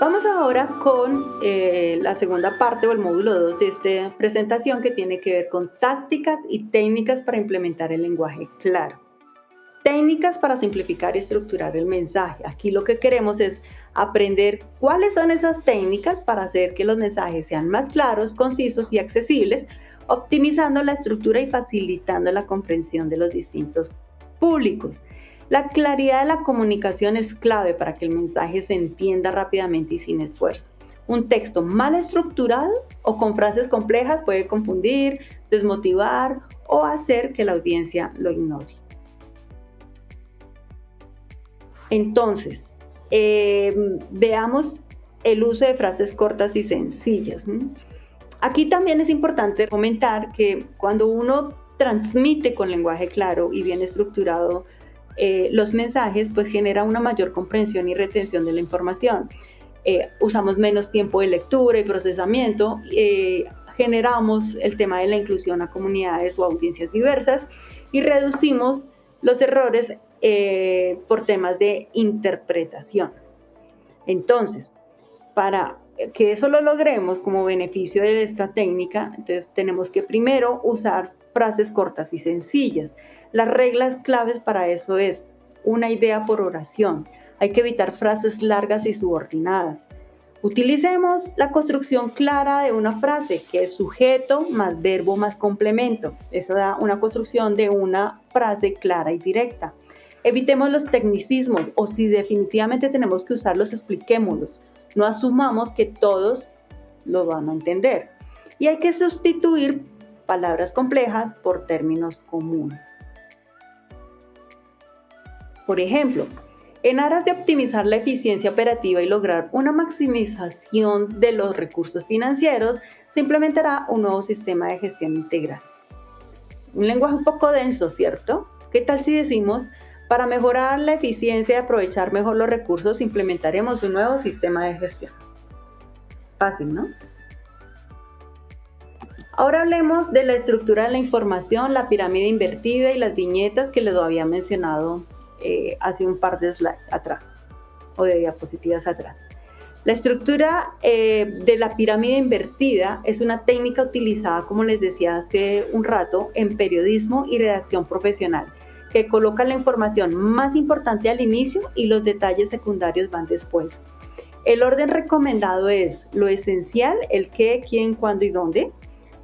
Vamos ahora con la segunda parte o el módulo 2 de esta presentación que tiene que ver con tácticas y técnicas para implementar el lenguaje claro. Técnicas para simplificar y estructurar el mensaje. Aquí lo que queremos es aprender cuáles son esas técnicas para hacer que los mensajes sean más claros, concisos y accesibles, optimizando la estructura y facilitando la comprensión de los distintos públicos. La claridad de la comunicación es clave para que el mensaje se entienda rápidamente y sin esfuerzo. Un texto mal estructurado o con frases complejas puede confundir, desmotivar o hacer que la audiencia lo ignore. Entonces, veamos el uso de frases cortas y sencillas. Aquí también es importante comentar que cuando uno transmite con lenguaje claro y bien estructurado los mensajes, pues genera una mayor comprensión y retención de la información. Usamos menos tiempo de lectura y procesamiento, generamos el tema de la inclusión a comunidades o audiencias diversas y reducimos los errores por temas de interpretación. Entonces, para que eso lo logremos como beneficio de esta técnica, entonces tenemos que primero usar frases cortas y sencillas. Las reglas claves para eso es una idea por oración. Hay que evitar frases largas y subordinadas. Utilicemos la construcción clara de una frase, que es sujeto más verbo más complemento. Eso da una construcción de una frase clara y directa. Evitemos los tecnicismos, o si definitivamente tenemos que usarlos, expliquémoslos. No asumamos que todos lo van a entender. Y hay que sustituir palabras complejas por términos comunes. Por ejemplo, en aras de optimizar la eficiencia operativa y lograr una maximización de los recursos financieros, se implementará un nuevo sistema de gestión integral. Un lenguaje un poco denso, ¿cierto? ¿Qué tal si decimos, para mejorar la eficiencia y aprovechar mejor los recursos, implementaremos un nuevo sistema de gestión? Fácil, ¿no? Ahora hablemos de la estructura de la información, la pirámide invertida y las viñetas que les había mencionado hace un par de slides atrás o de diapositivas atrás. La estructura de la pirámide invertida es una técnica utilizada, como les decía hace un rato, en periodismo y redacción profesional, que coloca la información más importante al inicio y los detalles secundarios van después. El orden recomendado es lo esencial, el qué, quién, cuándo y dónde.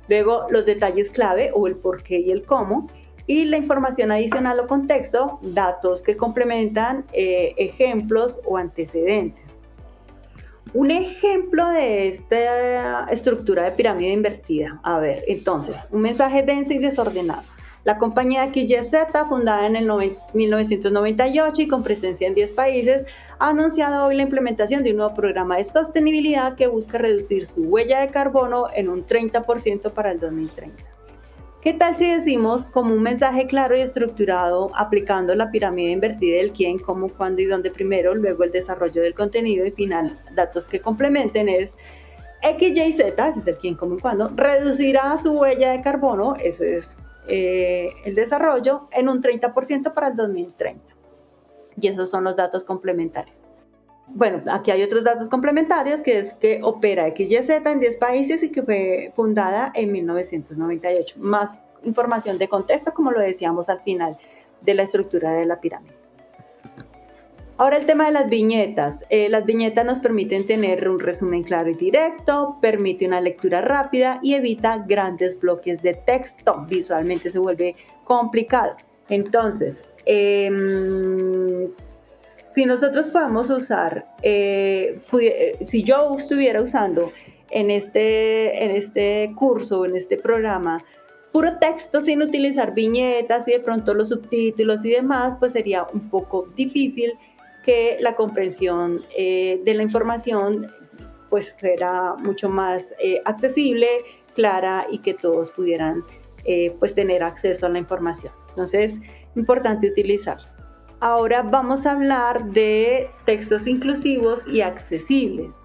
Luego los detalles clave o el por qué y el cómo. Y la información adicional o contexto, datos que complementan ejemplos o antecedentes. Un ejemplo de esta estructura de pirámide invertida. A ver, entonces, un mensaje denso y desordenado. La compañía XYZ, fundada en el 1998 y con presencia en 10 países, ha anunciado hoy la implementación de un nuevo programa de sostenibilidad que busca reducir su huella de carbono en un 30% para el 2030. ¿Qué tal si decimos como un mensaje claro y estructurado, aplicando la pirámide invertida del quién, cómo, cuándo y dónde primero, luego el desarrollo del contenido y final, datos que complementen es XYZ, ese es el quién, cómo y cuándo, reducirá su huella de carbono, eso es el desarrollo, en un 30% para el 2030. Y esos son los datos complementarios. Bueno, aquí hay otros datos complementarios, que es que opera XYZ en 10 países y que fue fundada en 1998. Más información de contexto, como lo decíamos al final de la estructura de la pirámide. Ahora el tema de las viñetas. Las viñetas nos permiten tener un resumen claro y directo, permite una lectura rápida y evita grandes bloques de texto. Visualmente se vuelve complicado. Entonces, si nosotros podemos usar, si yo estuviera usando en este curso, en este programa, puro texto sin utilizar viñetas y de pronto los subtítulos y demás, pues sería un poco difícil que la comprensión de la información pues fuera mucho más accesible, clara y que todos pudieran pues tener acceso a la información. Entonces, importante utilizarlo. Ahora vamos a hablar de textos inclusivos y accesibles.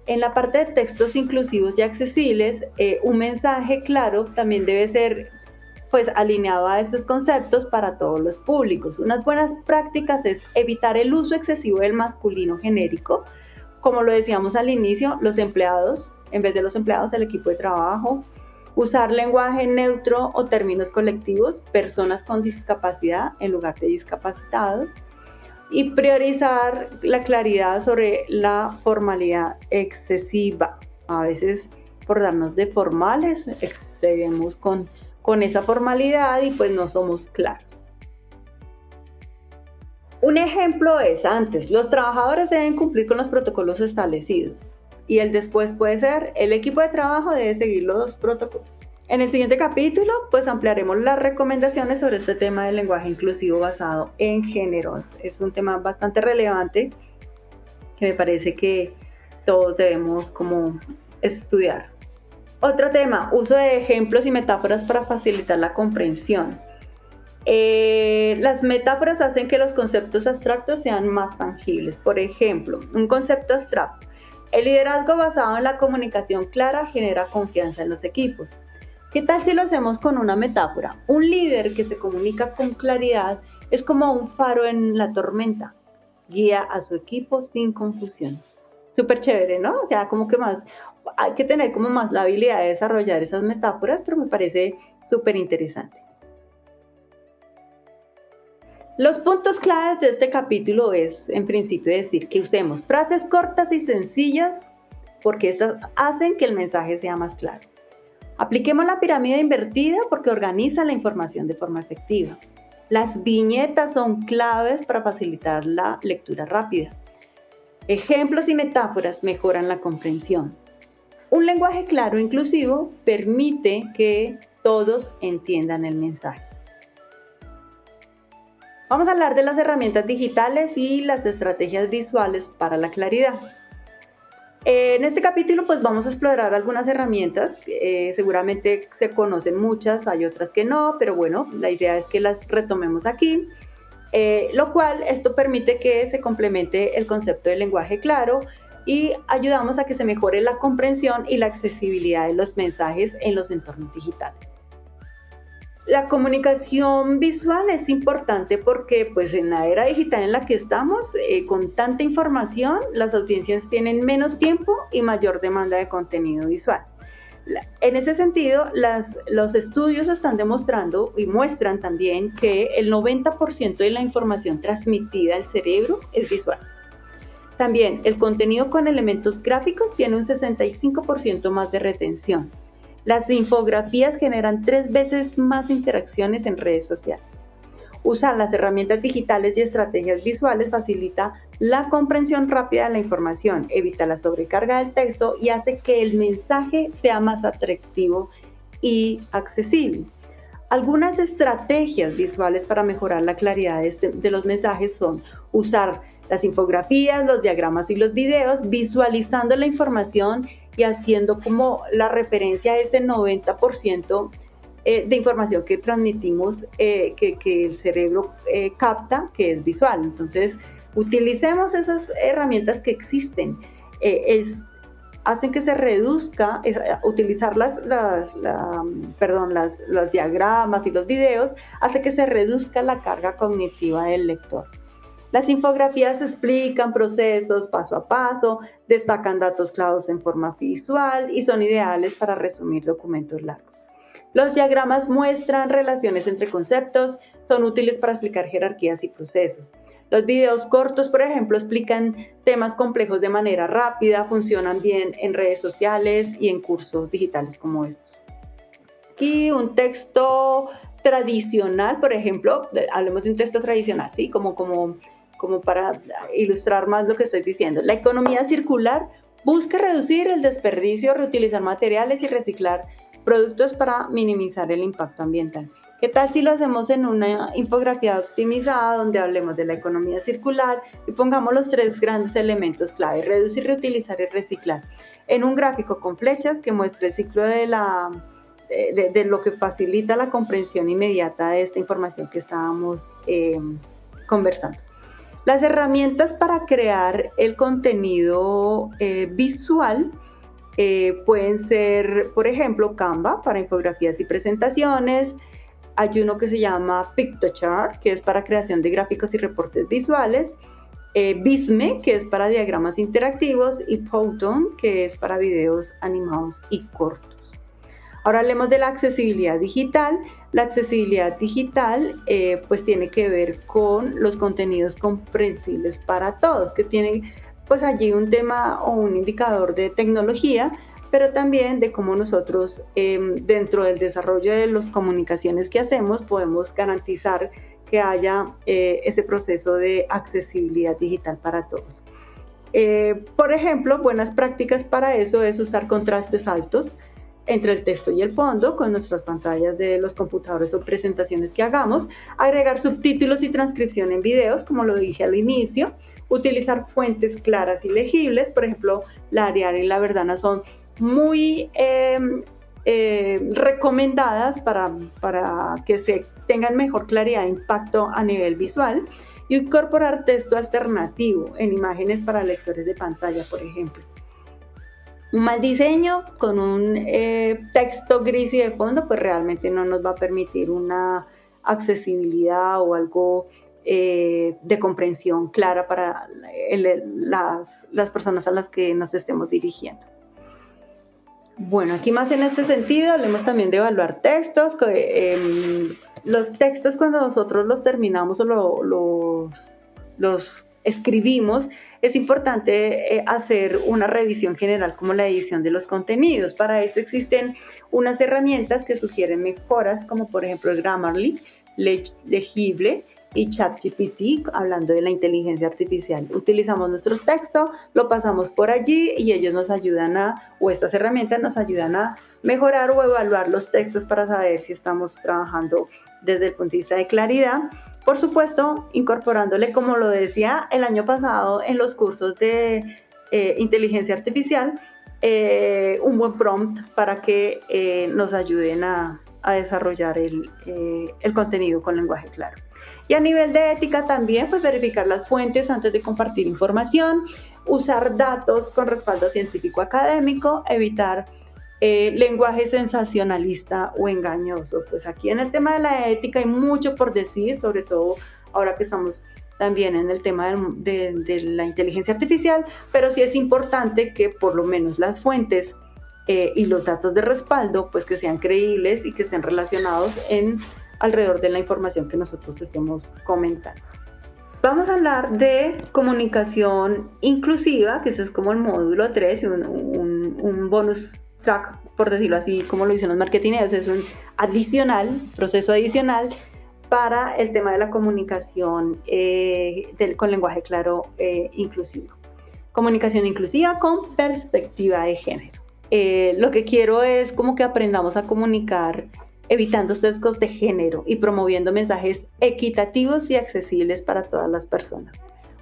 En la parte de textos inclusivos y accesibles, un mensaje claro también debe ser pues alineado a estos conceptos para todos los públicos. Unas buenas prácticas es evitar el uso excesivo del masculino genérico, como lo decíamos al inicio, los empleados, en vez de los empleados, el equipo de trabajo. Usar lenguaje neutro o términos colectivos, personas con discapacidad en lugar de discapacitados. Y priorizar la claridad sobre la formalidad excesiva. A veces, por darnos de formales, excedemos con esa formalidad y pues no somos claros. Un ejemplo es antes, los trabajadores deben cumplir con los protocolos establecidos. Y el después puede ser, el equipo de trabajo debe seguir los protocolos. En el siguiente capítulo, pues ampliaremos las recomendaciones sobre este tema del lenguaje inclusivo basado en género. Es un tema bastante relevante que me parece que todos debemos como estudiar. Otro tema, uso de ejemplos y metáforas para facilitar la comprensión. Las metáforas hacen que los conceptos abstractos sean más tangibles. Por ejemplo, un concepto abstracto. El liderazgo basado en la comunicación clara genera confianza en los equipos. ¿Qué tal si lo hacemos con una metáfora? Un líder que se comunica con claridad es como un faro en la tormenta. Guía a su equipo sin confusión. Súper chévere, ¿no? O sea, como que más, hay que tener como más la habilidad de desarrollar esas metáforas, pero me parece súper interesante. Los puntos claves de este capítulo es, en principio, decir que usemos frases cortas y sencillas porque estas hacen que el mensaje sea más claro. Apliquemos la pirámide invertida porque organiza la información de forma efectiva. Las viñetas son claves para facilitar la lectura rápida. Ejemplos y metáforas mejoran la comprensión. Un lenguaje claro e inclusivo permite que todos entiendan el mensaje. Vamos a hablar de las herramientas digitales y las estrategias visuales para la claridad. En este capítulo pues vamos a explorar algunas herramientas, seguramente se conocen muchas, hay otras que no, pero bueno, la idea es que las retomemos aquí, lo cual esto permite que se complemente el concepto del lenguaje claro y ayudamos a que se mejore la comprensión y la accesibilidad de los mensajes en los entornos digitales. La comunicación visual es importante porque pues en la era digital en la que estamos, con tanta información, las audiencias tienen menos tiempo y mayor demanda de contenido visual. En ese sentido, los estudios están demostrando y muestran también que el 90% de la información transmitida al cerebro es visual. También el contenido con elementos gráficos tiene un 65% más de retención. Las infografías generan 3 veces más interacciones en redes sociales. Usar las herramientas digitales y estrategias visuales facilita la comprensión rápida de la información, evita la sobrecarga del texto y hace que el mensaje sea más atractivo y accesible. Algunas estrategias visuales para mejorar la claridad de los mensajes son usar las infografías, los diagramas y los videos, visualizando la información y haciendo como la referencia a ese 90% de información que transmitimos, que el cerebro capta, que es visual. Entonces, utilicemos esas herramientas que existen. Hacen que se reduzca, utilizar los diagramas y los videos, hace que se reduzca la carga cognitiva del lector. Las infografías explican procesos paso a paso, destacan datos claves en forma visual y son ideales para resumir documentos largos. Los diagramas muestran relaciones entre conceptos, son útiles para explicar jerarquías y procesos. Los videos cortos, por ejemplo, explican temas complejos de manera rápida, funcionan bien en redes sociales y en cursos digitales como estos. Aquí un texto tradicional, por ejemplo, hablemos de un texto tradicional, ¿sí? Como para ilustrar más lo que estoy diciendo. La economía circular busca reducir el desperdicio, reutilizar materiales y reciclar productos para minimizar el impacto ambiental. ¿Qué tal si lo hacemos en una infografía optimizada donde hablemos de la economía circular y pongamos los 3 grandes elementos clave: reducir, reutilizar y reciclar, en un gráfico con flechas que muestre el ciclo de lo que facilita la comprensión inmediata de esta información que estábamos conversando? Las herramientas para crear el contenido visual pueden ser, por ejemplo, Canva para infografías y presentaciones. Hay uno que se llama Piktochart, que es para creación de gráficos y reportes visuales. Visme, que es para diagramas interactivos, y Powtoon, que es para videos animados y cortos. Ahora hablemos de la accesibilidad digital. La accesibilidad digital pues tiene que ver con los contenidos comprensibles para todos, que tienen pues allí un tema o un indicador de tecnología, pero también de cómo nosotros dentro del desarrollo de las comunicaciones que hacemos podemos garantizar que haya ese proceso de accesibilidad digital para todos. Por ejemplo, buenas prácticas para eso es usar contrastes altos entre el texto y el fondo con nuestras pantallas de los computadores o presentaciones que hagamos, agregar subtítulos y transcripción en videos, como lo dije al inicio, utilizar fuentes claras y legibles, por ejemplo, la Arial y la Verdana son muy recomendadas para que se tengan mejor claridad e impacto a nivel visual, y incorporar texto alternativo en imágenes para lectores de pantalla, por ejemplo. Un mal diseño con un texto gris y de fondo, pues realmente no nos va a permitir una accesibilidad o algo de comprensión clara para las personas a las que nos estemos dirigiendo. Bueno, aquí más en este sentido, hablemos también de evaluar textos. Los textos, cuando nosotros los terminamos o los escribimos, es importante hacer una revisión general como la edición de los contenidos. Para eso existen unas herramientas que sugieren mejoras, como por ejemplo el Grammarly, Legible y ChatGPT, hablando de la inteligencia artificial. Utilizamos nuestro texto, lo pasamos por allí y ellos nos ayudan o estas herramientas nos ayudan a mejorar o evaluar los textos para saber si estamos trabajando desde el punto de vista de claridad. Por supuesto, incorporándole, como lo decía el año pasado en los cursos de inteligencia artificial, un buen prompt para que nos ayuden a desarrollar el contenido con lenguaje claro. Y a nivel de ética también, pues verificar las fuentes antes de compartir información, usar datos con respaldo científico académico, evitar lenguaje sensacionalista o engañoso. Pues aquí en el tema de la ética hay mucho por decir, sobre todo ahora que estamos también en el tema de la inteligencia artificial, pero sí es importante que por lo menos las fuentes y los datos de respaldo, pues que sean creíbles y que estén relacionados alrededor de la información que nosotros estemos comentando. Vamos a hablar de comunicación inclusiva, que ese es como el módulo 3, un bonus track, por decirlo así, como lo dicen los marketineros, es un proceso adicional para el tema de la comunicación con lenguaje claro inclusivo. Comunicación inclusiva con perspectiva de género. Lo que quiero es como que aprendamos a comunicar evitando sesgos de género y promoviendo mensajes equitativos y accesibles para todas las personas.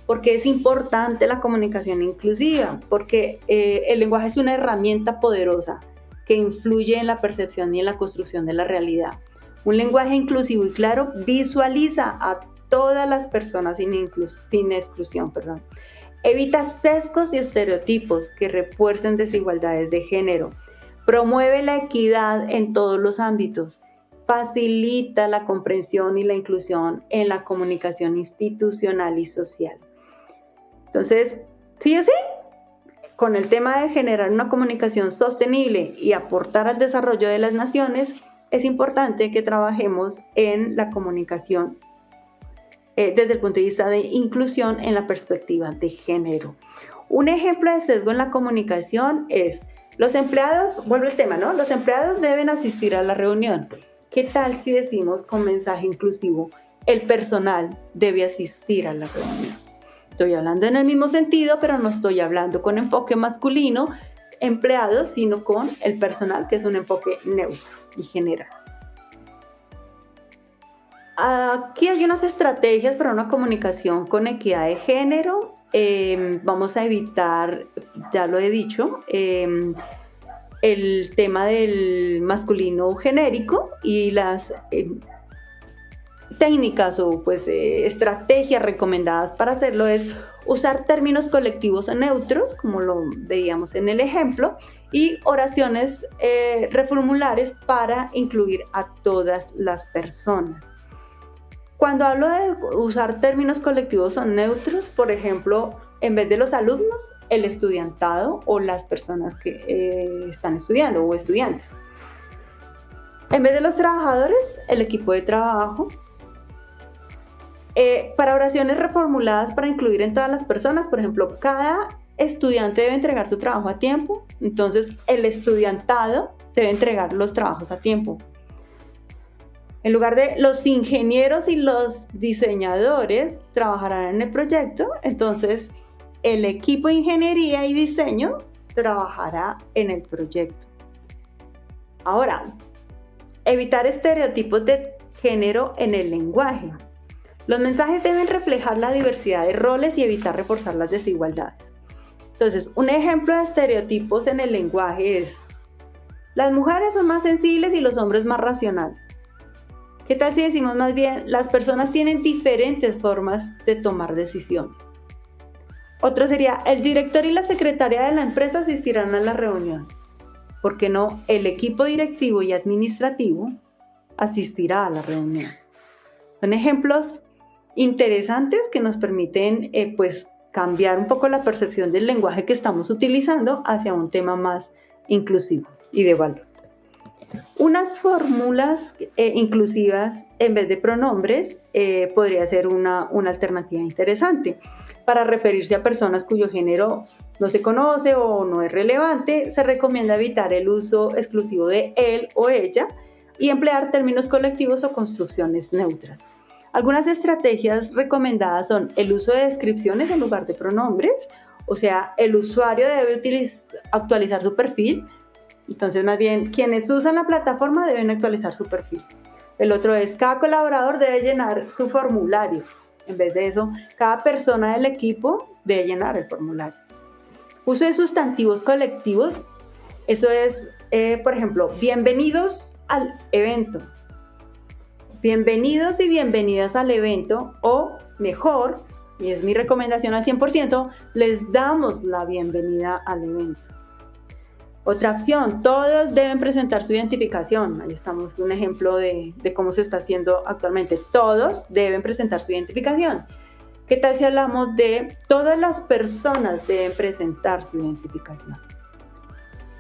Porque es importante la comunicación inclusiva, porque el lenguaje es una herramienta poderosa que influye en la percepción y en la construcción de la realidad. Un lenguaje inclusivo y claro visualiza a todas las personas sin exclusión. Evita sesgos y estereotipos que refuercen desigualdades de género. Promueve la equidad en todos los ámbitos. Facilita la comprensión y la inclusión en la comunicación institucional y social. Entonces, sí o sí, con el tema de generar una comunicación sostenible y aportar al desarrollo de las naciones, es importante que trabajemos en la comunicación desde el punto de vista de inclusión en la perspectiva de género. Un ejemplo de sesgo en la comunicación es los empleados, vuelve el tema, ¿no? Los empleados deben asistir a la reunión. ¿Qué tal si decimos con mensaje inclusivo, el personal debe asistir a la reunión? Estoy hablando en el mismo sentido, pero no estoy hablando con enfoque masculino, empleados, sino con el personal, que es un enfoque neutro y general. Aquí hay unas estrategias para una comunicación con equidad de género. Vamos a evitar, ya lo he dicho, el tema del masculino genérico y las técnicas o estrategias recomendadas para hacerlo es usar términos colectivos neutros, como lo veíamos en el ejemplo, y oraciones reformulares para incluir a todas las personas. Cuando hablo de usar términos colectivos o neutros, por ejemplo, en vez de los alumnos, el estudiantado o las personas que están estudiando o estudiantes. En vez de los trabajadores, el equipo de trabajo. Para oraciones reformuladas para incluir en todas las personas, por ejemplo, cada estudiante debe entregar su trabajo a tiempo, entonces el estudiantado debe entregar los trabajos a tiempo. En lugar de los ingenieros y los diseñadores trabajarán en el proyecto, entonces el equipo de ingeniería y diseño trabajará en el proyecto. Ahora, evitar estereotipos de género en el lenguaje. Los mensajes deben reflejar la diversidad de roles y evitar reforzar las desigualdades. Entonces, un ejemplo de estereotipos en el lenguaje es: las mujeres son más sensibles y los hombres más racionales. ¿Qué tal si decimos más bien, las personas tienen diferentes formas de tomar decisiones? Otro sería, el director y la secretaria de la empresa asistirán a la reunión. ¿Por qué no? El equipo directivo y administrativo asistirá a la reunión. Son ejemplos interesantes que nos permiten cambiar un poco la percepción del lenguaje que estamos utilizando hacia un tema más inclusivo y de valor. Unas fórmulas inclusivas en vez de pronombres podría ser una alternativa interesante. Para referirse a personas cuyo género no se conoce o no es relevante, se recomienda evitar el uso exclusivo de él o ella y emplear términos colectivos o construcciones neutras. Algunas estrategias recomendadas son el uso de descripciones en lugar de pronombres, o sea, el usuario debe actualizar su perfil. Entonces, más bien, quienes usan la plataforma deben actualizar su perfil. El otro es, cada colaborador debe llenar su formulario. En vez de eso, cada persona del equipo debe llenar el formulario. Uso de sustantivos colectivos. Eso es, por ejemplo, bienvenidos al evento. Bienvenidos y bienvenidas al evento, o mejor, y es mi recomendación al 100%, les damos la bienvenida al evento. Otra opción, todos deben presentar su identificación. Ahí estamos, un ejemplo de cómo se está haciendo actualmente. Todos deben presentar su identificación. ¿Qué tal si hablamos de todas las personas deben presentar su identificación?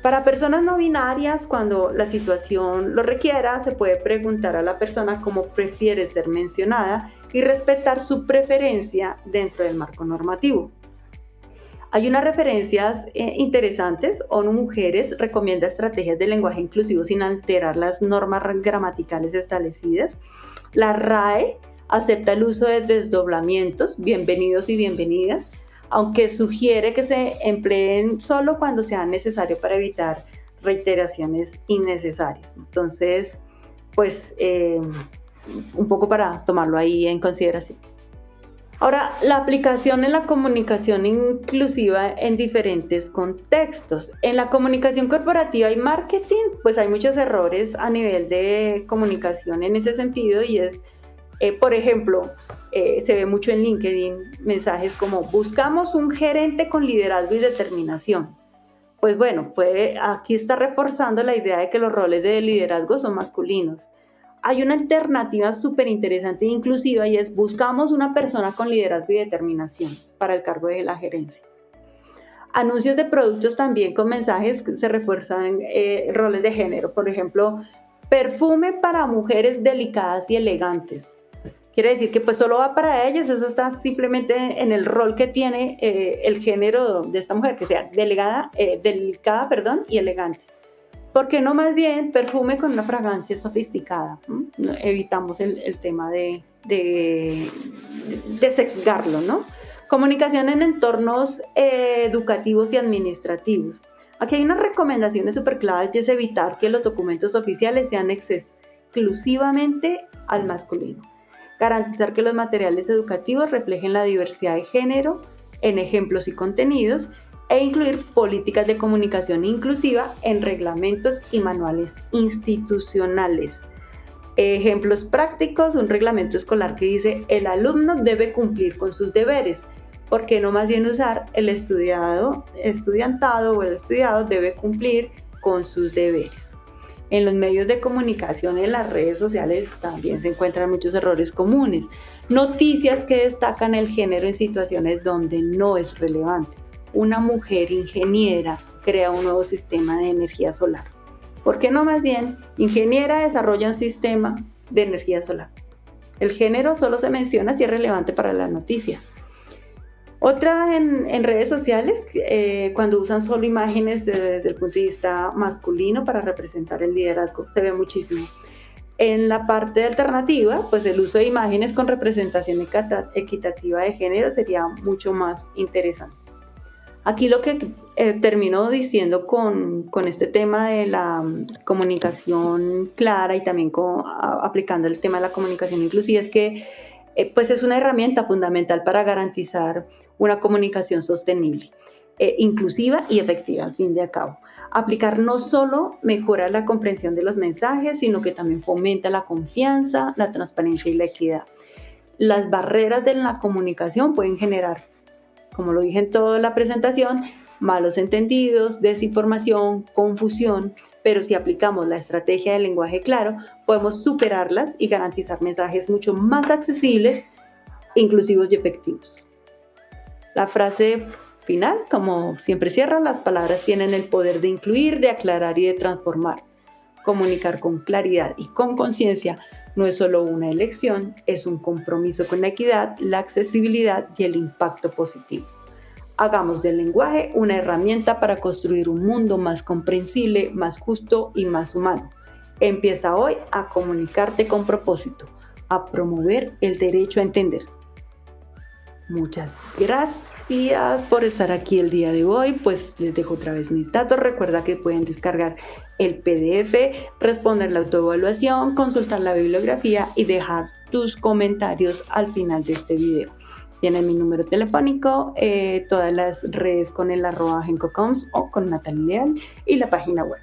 Para personas no binarias, cuando la situación lo requiera, se puede preguntar a la persona cómo prefiere ser mencionada y respetar su preferencia dentro del marco normativo. Hay unas referencias interesantes. ONU Mujeres recomienda estrategias de lenguaje inclusivo sin alterar las normas gramaticales establecidas. La RAE acepta el uso de desdoblamientos, bienvenidos y bienvenidas, aunque sugiere que se empleen solo cuando sea necesario para evitar reiteraciones innecesarias. Entonces, un poco para tomarlo ahí en consideración. Ahora, la aplicación en la comunicación inclusiva en diferentes contextos. En la comunicación corporativa y marketing, pues hay muchos errores a nivel de comunicación en ese sentido, y es, por ejemplo, se ve mucho en LinkedIn mensajes como buscamos un gerente con liderazgo y determinación. Pues bueno, aquí está reforzando la idea de que los roles de liderazgo son masculinos. Hay una alternativa súper interesante e inclusiva, y es buscamos una persona con liderazgo y determinación para el cargo de la gerencia. Anuncios de productos también con mensajes que se refuerzan roles de género. Por ejemplo, perfume para mujeres delicadas y elegantes. Quiere decir que pues solo va para ellas. Eso está simplemente en el rol que tiene el género de esta mujer, que sea delicada y elegante. ¿Por qué no más bien perfume con una fragancia sofisticada? Evitamos el tema de sesgarlo, ¿no? Comunicación en entornos educativos y administrativos. Aquí hay unas recomendaciones súper claves, y es evitar que los documentos oficiales sean exclusivamente al masculino. Garantizar que los materiales educativos reflejen la diversidad de género en ejemplos y contenidos, e incluir políticas de comunicación inclusiva en reglamentos y manuales institucionales. Ejemplos prácticos: un reglamento escolar que dice el alumno debe cumplir con sus deberes. ¿Por qué no más bien usar el estudiantado o el estudiado debe cumplir con sus deberes? En los medios de comunicación, en las redes sociales, también se encuentran muchos errores comunes. Noticias que destacan el género en situaciones donde no es relevante. Una mujer ingeniera crea un nuevo sistema de energía solar. ¿Por qué no más bien, ingeniera desarrolla un sistema de energía solar? El género solo se menciona si es relevante para la noticia. Otra en redes sociales, cuando usan solo imágenes desde el punto de vista masculino para representar el liderazgo, se ve muchísimo. En la parte alternativa, pues el uso de imágenes con representación equitativa de género sería mucho más interesante. Aquí lo que termino diciendo con este tema de la comunicación clara y también aplicando el tema de la comunicación inclusiva es que pues es una herramienta fundamental para garantizar una comunicación sostenible, inclusiva y efectiva al fin y al cabo. Aplicar no solo mejora la comprensión de los mensajes, sino que también fomenta la confianza, la transparencia y la equidad. Las barreras de la comunicación pueden generar, como lo dije en toda la presentación, malos entendidos, desinformación, confusión, pero si aplicamos la estrategia del lenguaje claro, podemos superarlas y garantizar mensajes mucho más accesibles, inclusivos y efectivos. La frase final, como siempre cierra, las palabras tienen el poder de incluir, de aclarar y de transformar. Comunicar con claridad y con conciencia no es solo una elección, es un compromiso con la equidad, la accesibilidad y el impacto positivo. Hagamos del lenguaje una herramienta para construir un mundo más comprensible, más justo y más humano. Empieza hoy a comunicarte con propósito, a promover el derecho a entender. Muchas gracias por estar aquí el día de hoy. Pues les dejo otra vez mis datos. Recuerda que pueden descargar el PDF, responder la autoevaluación, consultar la bibliografía y dejar tus comentarios al final de este video. Tienen mi número telefónico, todas las redes con el @gencocoms o con Natalie Leal y la página web.